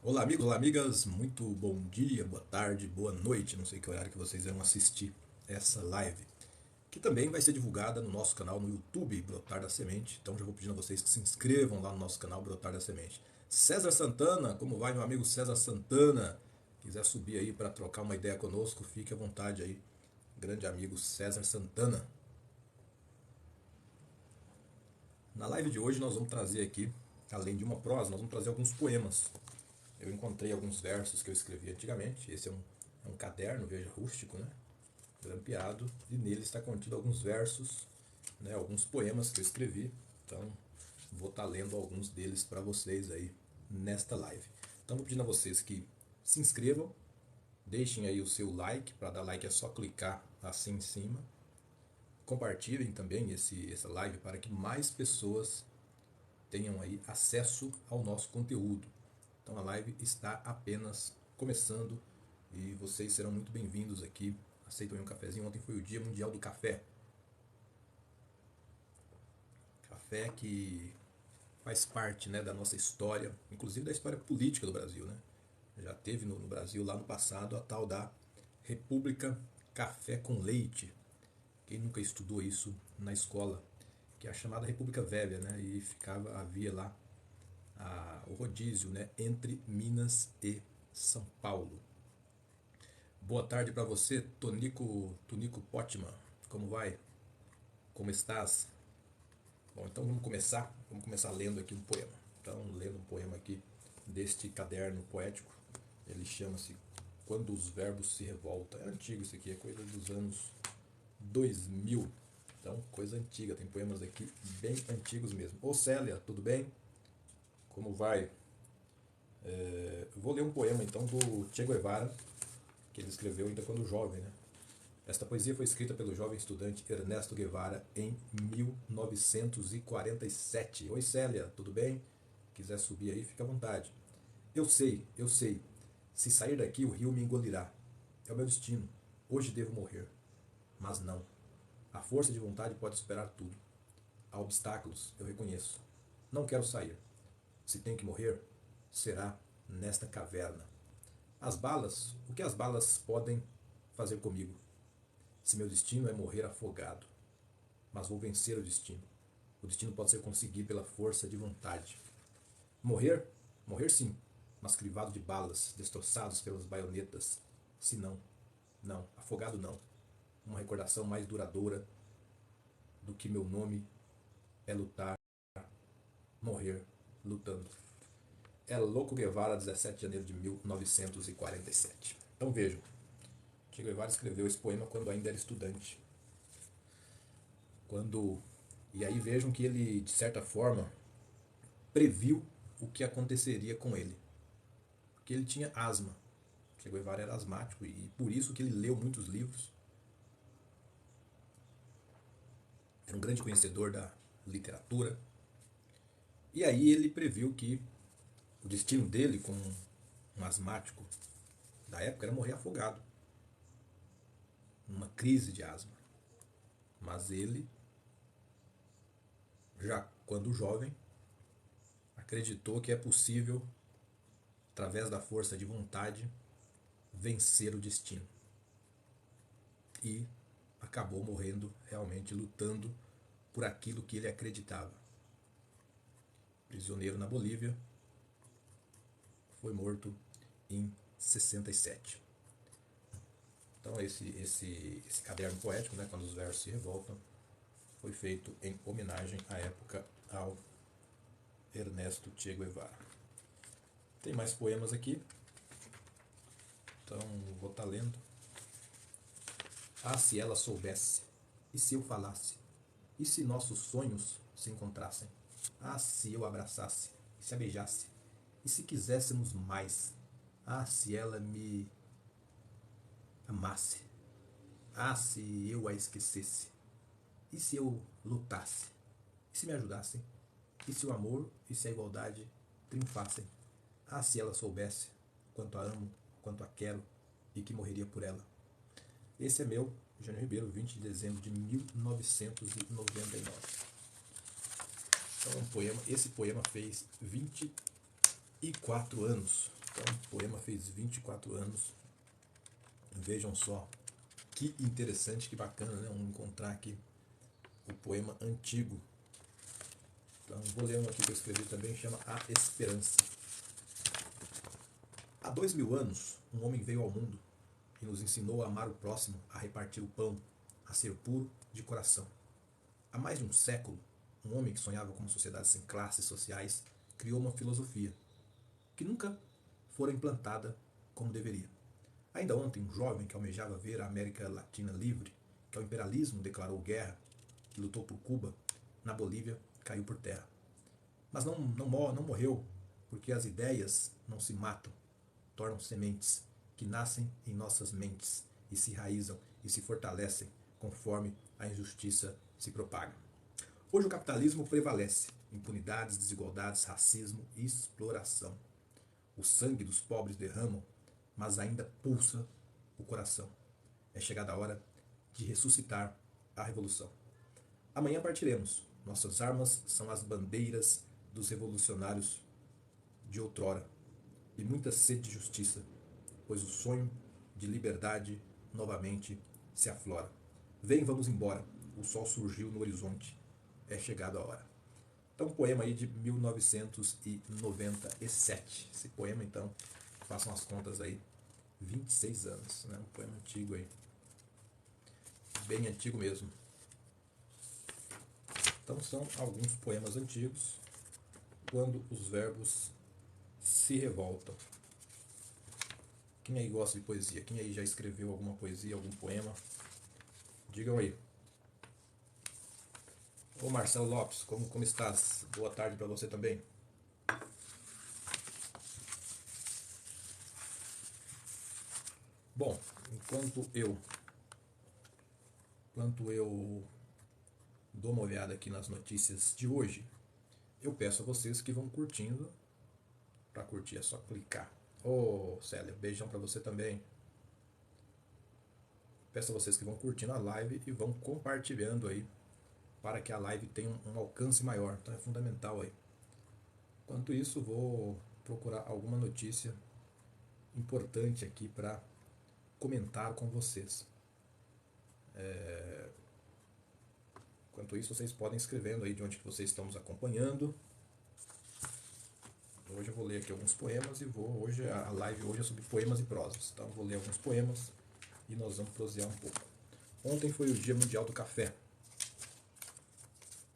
Olá amigos, olá amigas, muito bom dia, boa tarde, boa noite, não sei que horário que vocês vão assistir essa live, que também vai ser divulgada no nosso canal no YouTube, Brotar da Semente. Então já vou pedindo a vocês que se inscrevam lá no nosso canal Brotar da Semente. César Santana, como vai meu amigo César Santana? Quiser subir aí para trocar uma ideia conosco, fique à vontade aí, grande amigo César Santana. Na live de hoje nós vamos trazer aqui, além de uma prosa, nós vamos trazer alguns poemas. Eu encontrei alguns versos que eu escrevi antigamente. Esse é um caderno, veja, rústico, né? Grampeado. E nele está contido alguns versos, né? Alguns poemas que eu escrevi. Então, vou estar lendo alguns deles para vocês aí nesta live. Então, vou pedindo a vocês que se inscrevam, deixem aí o seu like. Para dar like é só clicar assim em cima. Compartilhem também essa live para que mais pessoas tenham aí acesso ao nosso conteúdo. Então a live está apenas começando e vocês serão muito bem-vindos aqui. Aceitam aí um cafezinho. Ontem foi o Dia Mundial do Café. Café que faz parte, né, da nossa história, inclusive da história política do Brasil, né? Já teve no Brasil lá no passado a tal da República Café com Leite. Quem nunca estudou isso na escola, que é a chamada República Velha, né? E havia lá o rodízio, né, entre Minas e São Paulo. Boa tarde para você, Tonico Potman. Como vai? Como estás? Bom, então vamos começar lendo aqui um poema. Então, lendo um poema aqui deste caderno poético. Ele chama-se Quando os Verbos se Revoltam. É antigo isso aqui, é coisa dos anos 2000. Então, coisa antiga, tem poemas aqui bem antigos mesmo. Ô Célia, tudo bem? Como vai? Eu vou ler um poema então do Che Guevara, que ele escreveu ainda quando jovem, né? Esta poesia foi escrita pelo jovem estudante Ernesto Guevara em 1947. Oi Célia, tudo bem? Quiser subir aí, fica à vontade. Eu sei. Se sair daqui, o rio me engolirá. É o meu destino. Hoje devo morrer. Mas não. A força de vontade pode superar tudo. Há obstáculos, eu reconheço. Não quero sair. Se tenho que morrer, será nesta caverna. O que as balas podem fazer comigo? Se meu destino é morrer afogado, mas vou vencer o destino. O destino pode ser conseguido pela força de vontade. Morrer? Morrer sim, mas crivado de balas, destroçados pelas baionetas. Se não, não, afogado não. Uma recordação mais duradoura do que meu nome é lutar, morrer, lutando. É Louco Guevara, 17 de janeiro de 1947. Então vejam, Che Guevara escreveu esse poema quando ainda era estudante. Quando E aí vejam que ele, de certa forma, previu o que aconteceria com ele. Porque ele tinha asma. Che Guevara era asmático e por isso que ele leu muitos livros. Era um grande conhecedor da literatura. E aí ele previu que o destino dele, como um asmático da época, era morrer afogado. Numa crise de asma. Mas ele, já quando jovem, acreditou que é possível, através da força de vontade, vencer o destino. E acabou morrendo realmente lutando por aquilo que ele acreditava. Prisioneiro na Bolívia, foi morto em 67. Então esse caderno poético, né, quando os versos se revoltam, foi feito em homenagem à época ao Ernesto Che Guevara. Tem mais poemas aqui, então vou estar lendo. Ah, se ela soubesse, e se eu falasse, e se nossos sonhos se encontrassem? Ah, se eu abraçasse, e se a beijasse, e se quiséssemos mais? Ah, se ela me amasse, ah, se eu a esquecesse, e se eu lutasse, e se me ajudassem, e se o amor e se a igualdade triunfassem? Ah, se ela soubesse quanto a amo, quanto a quero, e que morreria por ela. Esse é meu, Jânio Ribeiro, 20 de dezembro de 1999. Então, esse poema fez 24 anos. Então, o poema fez 24 anos. Vejam só, que interessante, que bacana, né? Vamos encontrar aqui o poema antigo. Então, vou ler um aqui que eu escrevi também, chama A Esperança. Há 2000 anos, um homem veio ao mundo e nos ensinou a amar o próximo, a repartir o pão, a ser puro de coração. Há mais de um século, um homem que sonhava com uma sociedade sem classes sociais criou uma filosofia que nunca fora implantada como deveria. Ainda ontem, um jovem que almejava ver a América Latina livre, que ao imperialismo declarou guerra e lutou por Cuba, na Bolívia, caiu por terra. Mas não morreu, porque as ideias não se matam, tornam sementes que nascem em nossas mentes e se enraizam e se fortalecem conforme a injustiça se propaga. Hoje o capitalismo prevalece, impunidades, desigualdades, racismo e exploração. O sangue dos pobres derramam, mas ainda pulsa o coração. É chegada a hora de ressuscitar a revolução. Amanhã partiremos. Nossas armas são as bandeiras dos revolucionários de outrora e muita sede de justiça, pois o sonho de liberdade novamente se aflora. Vem, vamos embora. O sol surgiu no horizonte. É chegada a hora. Então, um poema aí de 1997. Esse poema, então, façam as contas aí, 26 anos, né? Um poema antigo aí. Bem antigo mesmo. Então, são alguns poemas antigos, quando os verbos se revoltam. Quem aí gosta de poesia? Quem aí já escreveu alguma poesia, algum poema? Digam aí. Ô Marcelo Lopes, como estás? Boa tarde para você também. Bom, enquanto eu dou uma olhada aqui nas notícias de hoje, eu peço a vocês que vão curtindo. Para curtir é só clicar. Ô Célia, beijão para você também. Peço a vocês que vão curtindo a live e vão compartilhando aí, para que a live tenha um alcance maior. Então é fundamental aí. Enquanto isso, vou procurar alguma notícia importante aqui para comentar com vocês. Enquanto isso, vocês podem escrevendo aí de onde que vocês estão nos acompanhando. Hoje eu vou ler aqui alguns poemas e hoje a live hoje é sobre poemas e prosas. Então eu vou ler alguns poemas e nós vamos prosear um pouco. Ontem foi o Dia Mundial do Café.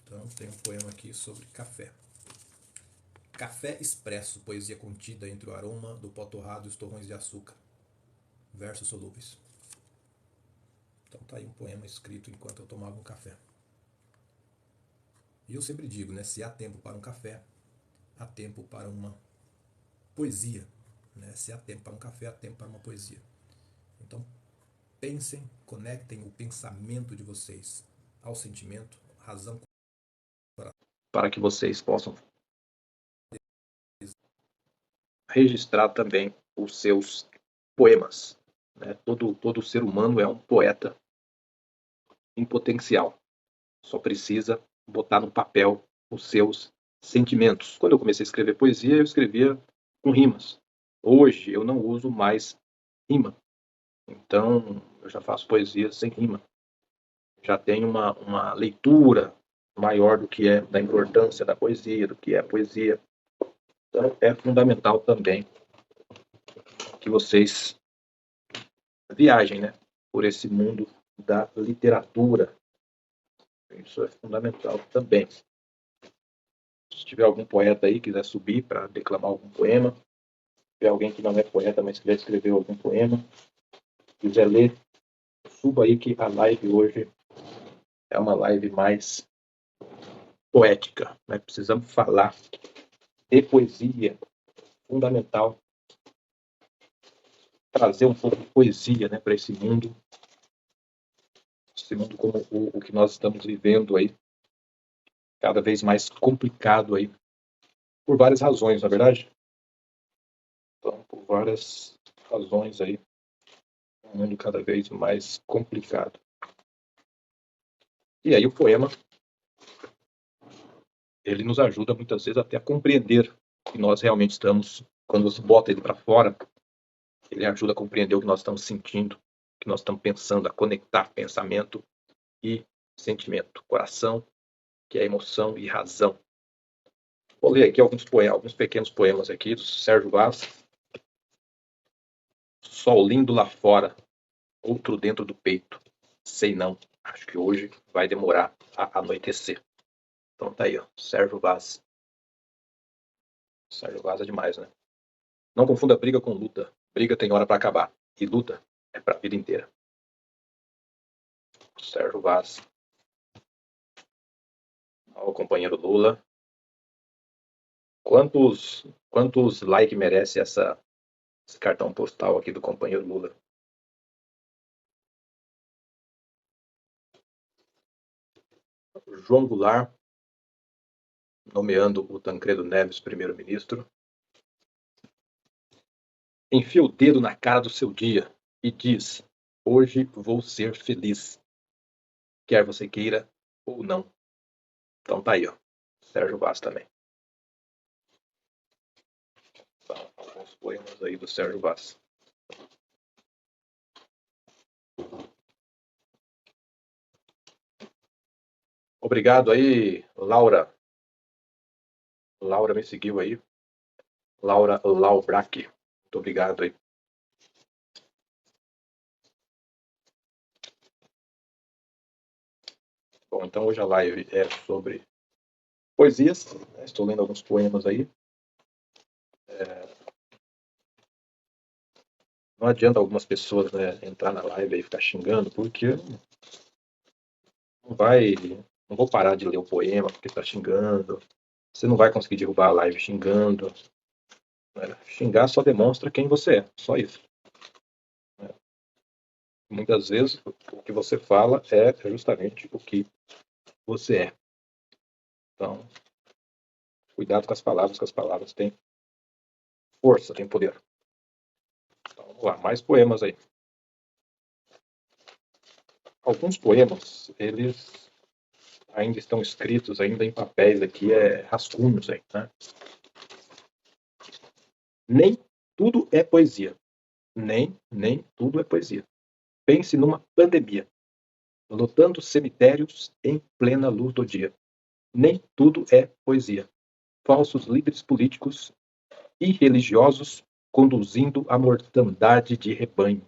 Então tem um poema aqui sobre café. Café expresso, poesia contida entre o aroma do pó torrado e os torrões de açúcar. Versos solúveis. Então tá aí um poema escrito enquanto eu tomava um café. E eu sempre digo, né, se há tempo para um café, há tempo para uma poesia. Né? Se há tempo para um café, há tempo para uma poesia. Então pensem, conectem o pensamento de vocês ao sentimento, razão, para que vocês possam registrar também os seus poemas. Né? Todo ser humano é um poeta em potencial. Só precisa botar no papel os seus sentimentos. Quando eu comecei a escrever poesia, eu escrevia com rimas. Hoje eu não uso mais rima. Então eu já faço poesia sem rima. Já tenho uma leitura maior do que é, da importância da poesia, do que é a poesia. Então é fundamental também que vocês viajem, né, por esse mundo da literatura. Isso é fundamental também. Se tiver algum poeta aí que quiser subir para declamar algum poema, se tiver alguém que não é poeta, mas quiser escrever algum poema, quiser ler, suba aí que a live hoje é uma live mais poética. Né? Precisamos falar de poesia, fundamental trazer um pouco de poesia, né, para esse mundo como o que nós estamos vivendo aí, cada vez mais complicado aí, por várias razões, na verdade. Então, por várias razões aí, um mundo cada vez mais complicado. E aí o poema, ele nos ajuda muitas vezes até a compreender o que nós realmente estamos quando você bota ele para fora, ele ajuda a compreender o que nós estamos sentindo, o que nós estamos pensando, a conectar pensamento e sentimento, coração, que é emoção, e razão. Vou ler aqui alguns pequenos poemas aqui do Sérgio Vaz. Sol lindo lá fora, outro dentro do peito. Sei não, acho que hoje vai demorar a anoitecer. Então tá aí, ó, Sérgio Vaz. Sérgio Vaz é demais, né? Não confunda briga com luta. Briga tem hora para acabar. E luta é pra vida inteira. Sérgio Vaz. Ó, o companheiro Lula. Quantos likes merece esse cartão postal aqui do companheiro Lula? João Goulart, nomeando o Tancredo Neves primeiro-ministro. Enfia o dedo na cara do seu dia e diz: hoje vou ser feliz. Quer você queira ou não. Então tá aí, ó. Sérgio Vaz também. São alguns poemas aí do Sérgio Vaz. Obrigado aí, Laura. Laura me seguiu aí. Laura Laubrac. Muito obrigado aí. Bom, então hoje a live é sobre poesias. Estou lendo alguns poemas aí. Não adianta algumas pessoas, né, entrar na live e ficar xingando, porque não vai. Não vou parar de ler o poema porque está xingando. Você não vai conseguir derrubar a live xingando. Né? Xingar só demonstra quem você é. Só isso. Né? Muitas vezes o que você fala é justamente o que você é. Então, cuidado com as palavras têm força, têm poder. Então, vamos lá, mais poemas aí. Alguns poemas, eles ainda estão escritos, ainda em papéis aqui, rascunhos aí, né? Nem tudo é poesia. Nem tudo é poesia. Pense numa pandemia, lotando cemitérios em plena luz do dia. Nem tudo é poesia. Falsos líderes políticos e religiosos conduzindo a mortandade de rebanho.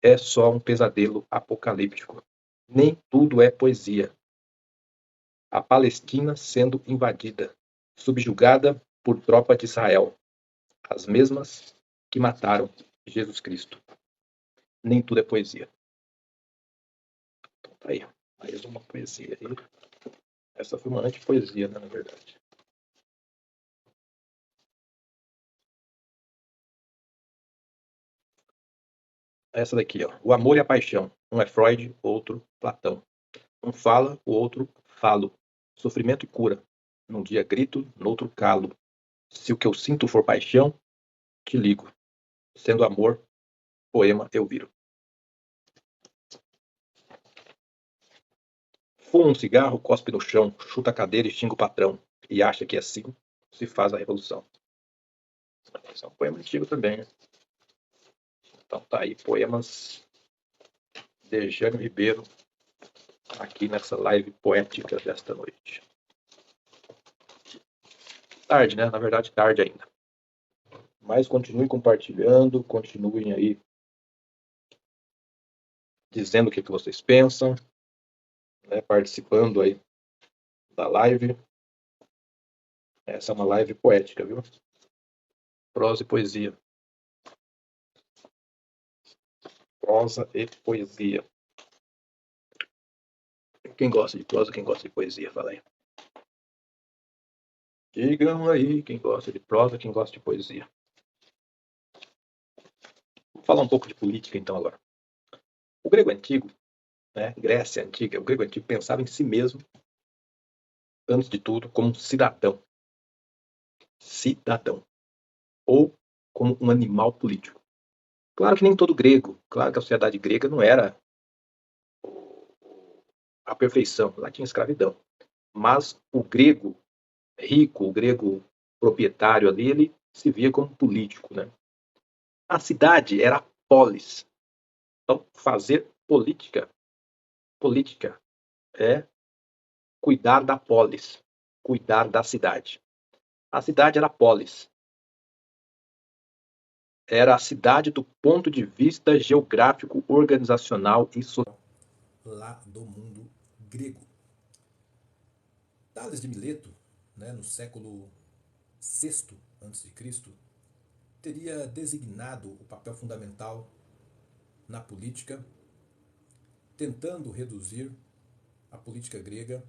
É só um pesadelo apocalíptico. Nem tudo é poesia. A Palestina sendo invadida, subjugada por tropa de Israel, as mesmas que mataram Jesus Cristo. Nem tudo é poesia. Então tá aí, mais uma poesia aí. Essa foi uma antipoesia, né, na verdade. Essa daqui, ó. O amor e a paixão. Um é Freud, outro Platão. Um fala, o outro falo. Sofrimento e cura. Num dia grito, no outro calo. Se o que eu sinto for paixão, te ligo. Sendo amor, poema eu viro. Fuma um cigarro, cospe no chão, chuta a cadeira e xinga o patrão. E acha que assim se faz a revolução. Esse é um poema antigo também, né? Então tá aí, poemas de Jânio Ribeiro, aqui nessa live poética desta noite. Tarde, né? Na verdade, tarde ainda. Mas continuem compartilhando, continuem aí dizendo o que vocês pensam, né? Participando aí da live. Essa é uma live poética, viu? Prosa e poesia. Prosa e poesia. Quem gosta de prosa, quem gosta de poesia, fala aí. Digam aí quem gosta de prosa, quem gosta de poesia. Vou falar um pouco de política então agora. O grego antigo, né, Grécia antiga, o grego antigo pensava em si mesmo, antes de tudo, como um cidadão. Cidadão. Ou como um animal político. Claro que nem todo grego, claro que a sociedade grega não era a perfeição, lá tinha escravidão. Mas o grego rico, o grego proprietário ali, ele se via como político, né? A cidade era a polis. Então, fazer política é cuidar da polis, cuidar da cidade. A cidade era a polis. Era a cidade do ponto de vista geográfico, organizacional e social. Lá do mundo grego. Tales de Mileto, né, no século VI a.C., teria designado o papel fundamental na política, tentando reduzir a política grega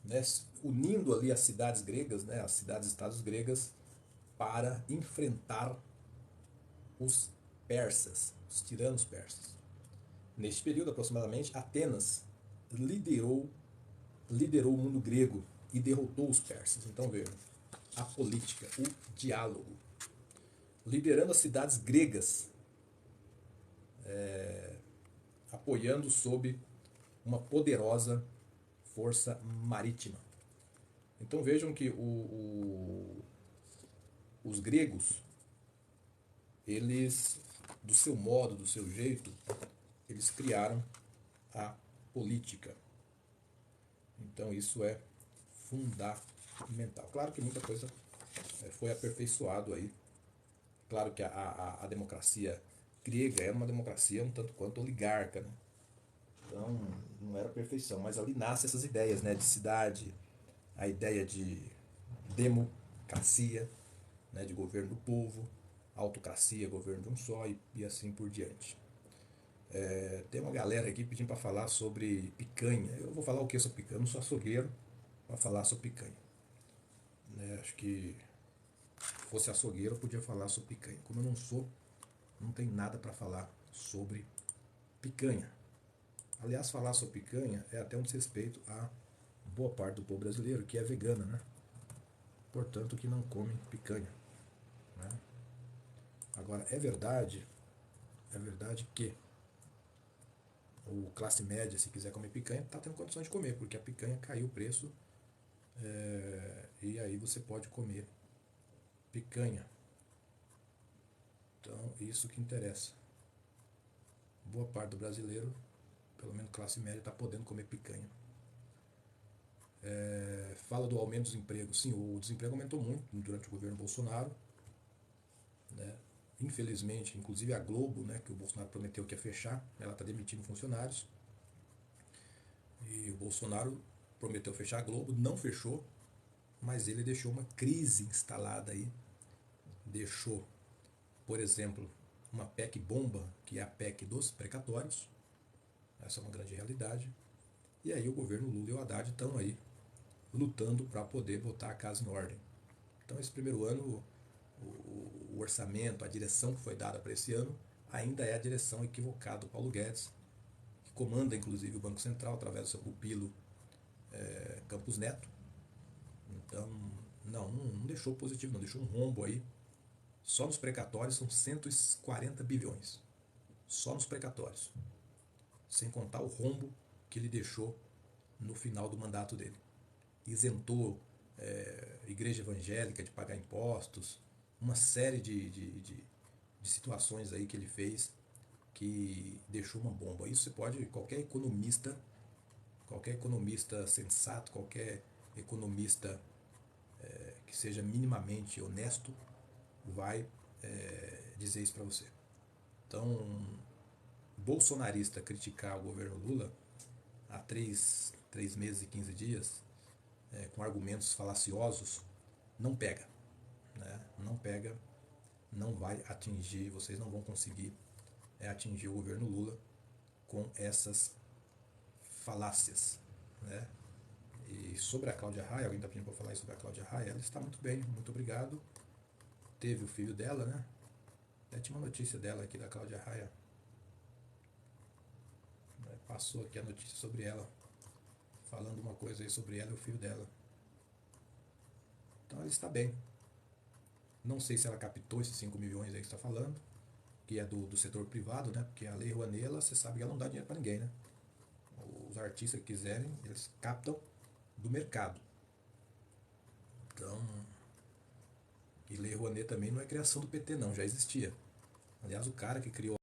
né, unindo ali as cidades gregas, né, as cidades-estados gregas, para enfrentar os persas, os tiranos persas. Neste período, aproximadamente, Atenas liderou, liderou o mundo grego e derrotou os persas. Então veja, a política, o diálogo, liderando as cidades gregas, apoiando sob uma poderosa força marítima. Então vejam que os gregos, eles, do seu modo, do seu jeito, eles criaram a política. Então isso é fundamental. Claro que muita coisa foi aperfeiçoado aí. Claro que a democracia grega era uma democracia um tanto quanto oligarca, né? Então não era perfeição, mas ali nascem essas ideias, né, de cidade, a ideia de democracia, né, de governo do povo, autocracia, governo de um só e assim por diante. Tem uma galera aqui pedindo para falar sobre picanha. Eu vou falar o que sobre picanha? Eu não sou açougueiro para falar sobre picanha. Né? Acho que se fosse açougueiro eu podia falar sobre picanha. Como eu não sou, não tem nada para falar sobre picanha. Aliás, falar sobre picanha é até um desrespeito a boa parte do povo brasileiro que é vegana, né? Portanto, que não come picanha. Né? Agora, é verdade que o classe média, se quiser comer picanha, está tendo condições de comer, porque a picanha caiu o preço e aí você pode comer picanha. Então, isso que interessa. Boa parte do brasileiro, pelo menos classe média, está podendo comer picanha. Fala do aumento dos empregos. Sim, o desemprego aumentou muito durante o governo Bolsonaro. Né? Infelizmente, inclusive a Globo, né, que o Bolsonaro prometeu que ia fechar, ela está demitindo funcionários. E o Bolsonaro prometeu fechar a Globo, não fechou, mas ele deixou uma crise instalada aí. Deixou, por exemplo, uma PEC bomba, que é a PEC dos precatórios. Essa é uma grande realidade. E aí o governo Lula e o Haddad estão aí lutando para poder botar a casa em ordem. Então esse primeiro ano, o orçamento, a direção que foi dada para esse ano, ainda é a direção equivocada do Paulo Guedes, que comanda inclusive o Banco Central através do seu pupilo Campos Neto. Então, não deixou positivo, não deixou um rombo aí. Só nos precatórios são 140 bilhões. Só nos precatórios. Sem contar o rombo que ele deixou no final do mandato dele. Isentou igreja evangélica de pagar impostos, uma série de situações aí que ele fez que deixou uma bomba. Isso você pode, qualquer economista sensato, qualquer economista que seja minimamente honesto, vai dizer isso para você. Então, bolsonarista criticar o governo Lula há 3 meses e 15 dias, com argumentos falaciosos, não pega. Né? Não pega, não vai atingir, vocês não vão conseguir atingir o governo Lula com essas falácias. Né? E sobre a Cláudia Raia, alguém está pedindo para falar sobre a Cláudia Raia, ela está muito bem, muito obrigado. Teve o filho dela, né? Tinha uma notícia dela aqui da Cláudia Raia. Passou aqui a notícia sobre ela, falando uma coisa aí sobre ela e o filho dela. Então ela está bem. Não sei se ela captou esses 5 milhões aí que está falando, que é do setor privado, né? Porque a Lei Rouanet, você sabe que ela não dá dinheiro para ninguém, né? Os artistas que quiserem, eles captam do mercado. Então, e Lei Rouanet também não é criação do PT, não, já existia. Aliás, o cara que criou